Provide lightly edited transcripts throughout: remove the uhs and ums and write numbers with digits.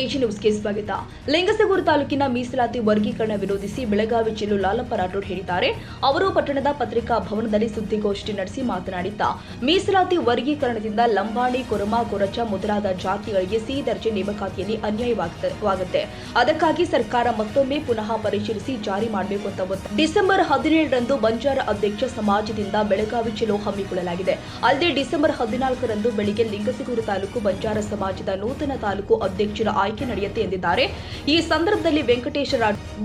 AG ನ್ಯೂಸ್ಗೆ ಸ್ವಾಗತ. ಲಿಂಗಸಗೂರು ತಾಲೂಕಿನ ಮೀಸಲಾತಿ ವರ್ಗೀಕರಣ ವಿರೋಧಿಸಿ ಬೆಳಗಾವಿ ಜಿಲ್ಲೆ ಲಾಲಪ್ಪ ರಾಠೋಡ್ ಹೇಳಿದ್ದಾರೆ. ಅವರು ಪಟ್ಟಣದ ಪತ್ರಿಕಾ ಭವನದಲ್ಲಿ ಸುದ್ದಿಗೋಷ್ಠಿ ನಡೆಸಿ ಮಾತನಾಡಿದ್ದ ಮೀಸಲಾತಿ ವರ್ಗೀಕರಣದಿಂದ ಲಂಬಾಣಿ, ಕುರುಮ, ಕೊರಚ ಮೊದಲಾದ ಜಾತಿಗಳಿಗೆ ಸಿ ದರ್ಜೆ ನೇಮಕಾತಿಯಲ್ಲಿ ಅನ್ಯಾಯವಾಗುತ್ತೆ. ಅದಕ್ಕಾಗಿ ಸರ್ಕಾರ ಮತ್ತೊಮ್ಮೆ ಪುನಃ ಪರಿಶೀಲಿಸಿ ಜಾರಿ ಮಾಡಬೇಕು ಅಂತ ಡಿಸೆಂಬರ್ 17ರಂದು ಬಂಜಾರ ಅಧ್ಯಕ್ಷ ಸಮಾಜದಿಂದ ಬೆಳಗಾವಿ ಚಲೋ ಹಮ್ಮಿಕೊಳ್ಳಲಾಗಿದೆ. ಅಲ್ಲದೆ ಡಿಸೆಂಬರ್ 14ರಂದು ಬೆಳಿಗ್ಗೆ ಲಿಂಗಸಗೂರು ತಾಲೂಕು ಬಂಜಾರ ಸಮಾಜದ ನೂತನ ತಾಲೂಕು ಅಧ್ಯಕ್ಷರ ಆಯ್ಕೆ ನಡೆಯುತ್ತೆ ಎಂದಿದ್ದಾರೆ. ಈ ಸಂದರ್ಭದಲ್ಲಿ ವೆಂಕಟೇಶ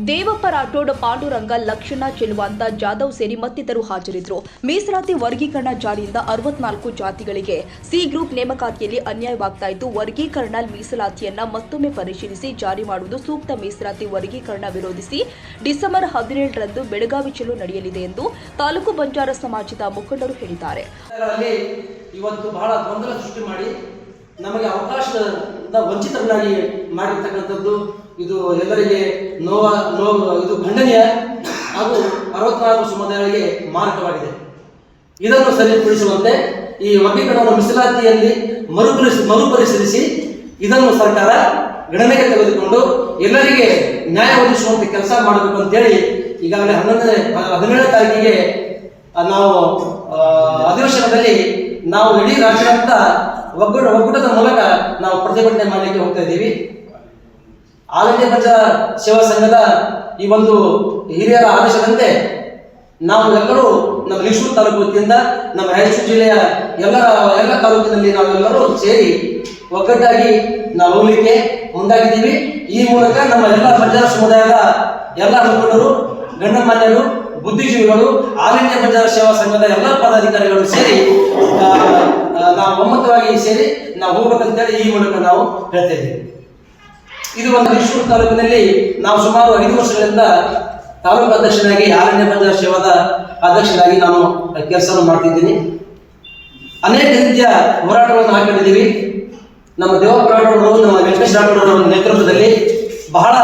ದೇವಪ್ಪ ರಾಠೋಡ್, ಪಾಂಡುರಂಗ, ಲಕ್ಷಣ, ಚೆಲುವಂತ ಜಾಧವ್ ಸೇರಿ ಮತ್ತಿತರರು ಹಾಜರಿದ್ದರು. ಮೀಸಲಾತಿ ವರ್ಗೀಕರಣ ಜಾರಿಯಿಂದ 64 ಜಾತಿಗಳಿಗೆ ಸಿ ಗ್ರೂಪ್ ನೇಮಕಾತಿಯಲ್ಲಿ ಅನ್ಯಾಯವಾಗ್ತಾ ಇದ್ದು, ವರ್ಗೀಕರಣ ಮೀಸಲಾತಿಯನ್ನ ಮತ್ತೊಮ್ಮೆ ಪರಿಶೀಲಿಸಿ ಜಾರಿ ಮಾಡುವುದು ಸೂಕ್ತ. ಮೀಸಲಾತಿ ವರ್ಗೀಕರಣ ವಿರೋಧಿಸಿ ಡಿಸೆಂಬರ್ 17ರಂದು ಬೆಳಗಾವಿ ಚಲೋ ನಡೆಯಲಿದೆ ಎಂದು ತಾಲೂಕು ಬಂಜಾರ ಸಮಾಜದ ಮುಖಂಡರು ಹೇಳಿದ್ದಾರೆ. ಇವತ್ತು ಬಹಳ ಗೊಂದಲ ಸೃಷ್ಟಿ ಮಾಡಿ ನಮಗೆ ಅವಕಾಶದ ವಂಚಿತರನ್ನಾಗಿ ಮಾಡಿರ್ತಕ್ಕಂಥದ್ದು ಇದು ಎಲ್ಲರಿಗೆ ಇದು ಖಂಡನೀಯ ಹಾಗೂ 64 ಸಮುದಾಯಗಳಿಗೆ ಮಾರಕವಾಗಿದೆ. ಇದನ್ನು ಸರಿಪಡಿಸುವಂತೆ ಈ ವರ್ಗೀಕರಣ ಮೀಸಲಾತಿಯಲ್ಲಿ ಮರುಪರಿಶೀಲಿಸಿ ಇದನ್ನು ಸರ್ಕಾರ ಗಣನೆಗೆ ತೆಗೆದುಕೊಂಡು ಎಲ್ಲರಿಗೆ ನ್ಯಾಯ ಒದಗಿಸುವಂತೆ ಕೆಲಸ ಮಾಡಬೇಕು ಅಂತೇಳಿ ಈಗಾಗಲೇ 17ನೇ ತಾರೀಕಿಗೆ ನಾವು ಅಧಿವೇಶನದಲ್ಲಿ ನಾವು ಇಡೀ ರಾಜ್ಯಾದ್ಯಂತ ಒಕ್ಕೂಟದ ಮೂಲಕ ನಾವು ಪ್ರತಿಭಟನೆ ಮಾಡಲಿಕ್ಕೆ ಹೋಗ್ತಾ ಇದ್ದೀವಿ. ಆಲ್ ಇಂಡಿಯಾ ಬಂಜಾರ ಸೇವಾ ಸಂಘದ ಈ ಒಂದು ಹಿರಿಯರ ಆದೇಶದಂತೆ ನಾವು ಎಲ್ಲರೂ ನಮ್ಮ ಲಿಂಗಸೂರು ತಾಲೂಕು ವತಿಯಿಂದ ನಮ್ಮ ರಾಯಚೂರು ಜಿಲ್ಲೆಯ ಎಲ್ಲ ತಾಲೂಕಿನಲ್ಲಿ ನಾವೆಲ್ಲರೂ ಸೇರಿ ಒಗ್ಗಟ್ಟಾಗಿ ನಾವು ಹೋಗಲಿಕ್ಕೆ ಮುಂದಾಗಿದ್ದೀವಿ. ಈ ಮೂಲಕ ನಮ್ಮ ಎಲ್ಲ ಬಂಜಾರ ಸಮುದಾಯದ ಎಲ್ಲ ಮುಖಂಡರು, ಗಣ್ಯಮಾನ್ಯರು, ಬುದ್ಧಿಜೀವಿಗಳು, ಆಲ್ ಇಂಡಿಯಾ ಬಂಜಾರ ಸೇವಾ ಸಂಘದ ಎಲ್ಲ ಪದಾಧಿಕಾರಿಗಳು ಸೇರಿ ನಾವು ಒಮ್ಮತವಾಗಿ ಸೇರಿ ನಾವು ಹೋಗ್ಬೇಕಂತೇಳಿ ಈ ಮೂಲಕ ನಾವು ಹೇಳ್ತಾ ಇದ್ದೀವಿ. ಇದು ಒಂದು ಲಿಂಗಸೂರು ತಾಲೂಕಿನಲ್ಲಿ ನಾವು ಸುಮಾರು 5 ವರ್ಷಗಳಿಂದ ತಾಲೂಕು ಅಧ್ಯಕ್ಷನಾಗಿ ಆಲ್ ಇಂಡಿಯಾ ಬಂಜಾರ ಸೇವಾದ ಅಧ್ಯಕ್ಷನಾಗಿ ನಾನು ಕೆಲಸವನ್ನು ಮಾಡ್ತಿದ್ದೀನಿ. ಅನೇಕ ರೀತಿಯ ಹೋರಾಟಗಳನ್ನು ಹಾಕೊಂಡಿದ್ದೀವಿ. ನಮ್ಮ ದೇವಪ್ಪ ರಾಠೋಡ್, ನಮ್ಮ ವೆಂಕಟೇಶ ರಾಠೋಡ್ ಅವರ ನೇತೃತ್ವದಲ್ಲಿ ಬಹಳ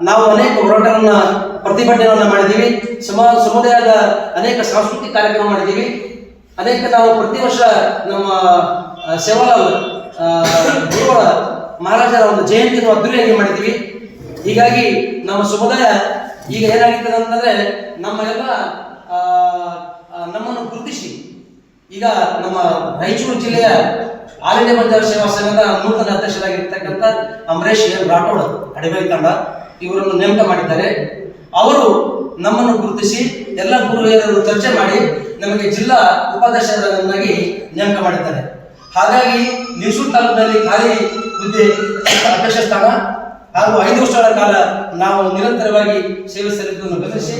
ನಾವು ಅನೇಕ ಹೋರಾಟಗಳನ್ನ ಪ್ರತಿಭಟನೆಗಳನ್ನ ಮಾಡಿದ್ದೀವಿ. ಸಮುದಾಯದ ಅನೇಕ ಸಾಂಸ್ಕೃತಿಕ ಕಾರ್ಯಕ್ರಮ ಮಾಡಿದ್ದೀವಿ. ಅನೇಕ ನಾವು ಪ್ರತಿ ವರ್ಷ ನಮ್ಮ ಸೇವಾಲಾಲ್ ಗುರುಗಳ ಮಹಾರಾಜರ ಒಂದು ಜಯಂತಿಯನ್ನು ಅದ್ದೂರಿಯಾಗಿ ಮಾಡಿದ್ದೀವಿ. ಹೀಗಾಗಿ ನಮ್ಮ ಸಮುದಾಯ ಈಗ ಏನಾಗಿರ್ತದೆ ಅಂತಂದ್ರೆ ನಮ್ಮನ್ನು ಗುರುತಿಸಿ ಈಗ ನಮ್ಮ ರಾಯಚೂರು ಜಿಲ್ಲೆಯ ಆಲ್ ಇಂಡಿಯಾ ಬಂಜಾರ ಸೇವಾ ಸಂಘದ ನೂತನ ಅಧ್ಯಕ್ಷರಾಗಿರ್ತಕ್ಕಂಥ ಅಮರೇಶ್ ರಾಠೋಡ್ ಅಡಿಬೈ ತಂಡ ಇವರನ್ನು ನೇಮಕ ಮಾಡಿದ್ದಾರೆ. ಅವರು ನಮ್ಮನ್ನು ಗುರುತಿಸಿ ಎಲ್ಲ ಗುರು ಹಿರಿಯರು ಚರ್ಚೆ ಮಾಡಿ ನಮಗೆ ಜಿಲ್ಲಾ ಉಪಾಧ್ಯಕ್ಷರನ್ನಾಗಿ ನೇಮಕ ಮಾಡಿದ್ದಾರೆ. ಹಾಗಾಗಿ ಲಿಂಗಸೂರು ತಾಲೂಕಿನಲ್ಲಿ ಖಾಲಿ ಹುದ್ದೆ ಅಧ್ಯಕ್ಷ ಸ್ಥಾನ ಹಾಗೂ 5 ವರ್ಷಗಳ ಕಾಲ ನಾವು ನಿರಂತರವಾಗಿ ಸೇವೆ ಸಲ್ಲಿಸುವುದನ್ನು ಗಮನಿಸಿ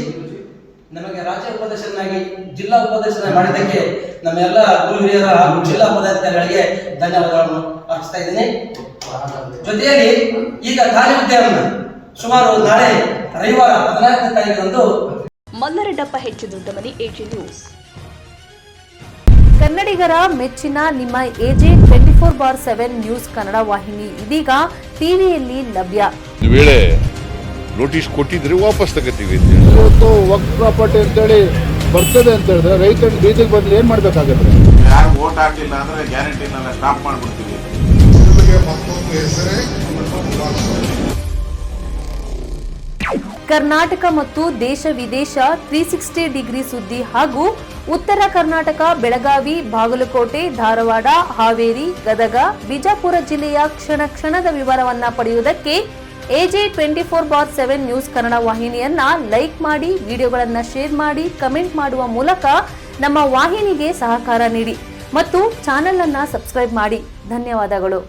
ನಮಗೆ ರಾಜ್ಯ ಉಪಾಧ್ಯಕ್ಷರನ್ನಾಗಿ ಜಿಲ್ಲಾ ಉಪಾಧ್ಯಕ್ಷರನ್ನಾಗಿ ಮಾಡಿದ್ದಕ್ಕೆ ನಮ್ಮ ಎಲ್ಲ ಗುರು ಹಿರಿಯರ ಹಾಗೂ ಜಿಲ್ಲಾ ಪದಾಧಿಕಾರಿಗಳಿಗೆ ಧನ್ಯವಾದಗಳನ್ನು ಅರ್ಪಿಸ್ತಾ ಇದ್ದೇನೆ. ಜೊತೆಯಲ್ಲಿ ಈಗ ಖಾಲಿ ಹುದ್ದೆಯನ್ನು ಸುಮಾರು ನಾಳೆ ರವಿವಾರ 14ನೇ ತಾರೀಕಿನಂದು ಮಲ್ಲರೆಡ್ಡಪ್ಪ ಹೆಚ್ಚು ದೊಡ್ಡಮನಿ, ಎಜಿ ನ್ಯೂಸ್. ಕನ್ನಡಿಗರ ಮೆಚ್ಚಿನ ನಿಮ್ಮ ಎಜೆ 24/7 ನ್ಯೂಸ್ ಕನ್ನಡ ವಾಹಿನಿ ಇದೀಗ ಟಿವಿಯಲ್ಲಿ ಲಭ್ಯ. ವೇಳೆ ನೋಟಿಸ್ ಕೊಟ್ಟಿದ್ರೆ ವಾಪಸ್ ತಗೋತೀವಿ. ಇವತ್ತು ವಕ್ಫ್ ಪ್ರಾಪರ್ಟಿ ಅಂತೇಳಿ ಬರ್ತದೆ ಅಂತ ಹೇಳಿದ್ರೆ ರೈತರು ಬೀದಿಗೆ ಬಂದ್ರೆ ಏನ್ ಮಾಡ್ಬೇಕಾಗತ್ತೆ? ಯಾರು ವೋಟ್ ಹಾಕಿಲ್ಲ ಅಂದ್ರೆ ಗ್ಯಾರಂಟಿನೆಲ್ಲ ಸ್ಟಾಪ್ ಮಾಡ್ಬಿಡ್ತೀವಿ. ಕರ್ನಾಟಕ ಮತ್ತು ದೇಶ ವಿದೇಶ 360 ಡಿಗ್ರಿ ಸುದ್ದಿ ಹಾಗೂ ಉತ್ತರ ಕರ್ನಾಟಕ, ಬೆಳಗಾವಿ, ಬಾಗಲಕೋಟೆ, ಧಾರವಾಡ, ಹಾವೇರಿ, ಗದಗ, ಬಿಜಾಪುರ ಜಿಲ್ಲೆಯ ಕ್ಷಣ ಕ್ಷಣದ ವಿವರವನ್ನ ಪಡೆಯುವುದಕ್ಕೆ ಎಜೆ 24/7 ನ್ಯೂಸ್ ಕನ್ನಡ ವಾಹಿನಿಯನ್ನ ಲೈಕ್ ಮಾಡಿ, ವಿಡಿಯೋಗಳನ್ನ ಶೇರ್ ಮಾಡಿ, ಕಮೆಂಟ್ ಮಾಡುವ ಮೂಲಕ ನಮ್ಮ ವಾಹಿನಿಗೆ ಸಹಕಾರ ನೀಡಿ ಮತ್ತು ಚಾನೆಲ್ ಅನ್ನ ಸಬ್ಸ್ಕ್ರೈಬ್ ಮಾಡಿ. ಧನ್ಯವಾದಗಳು.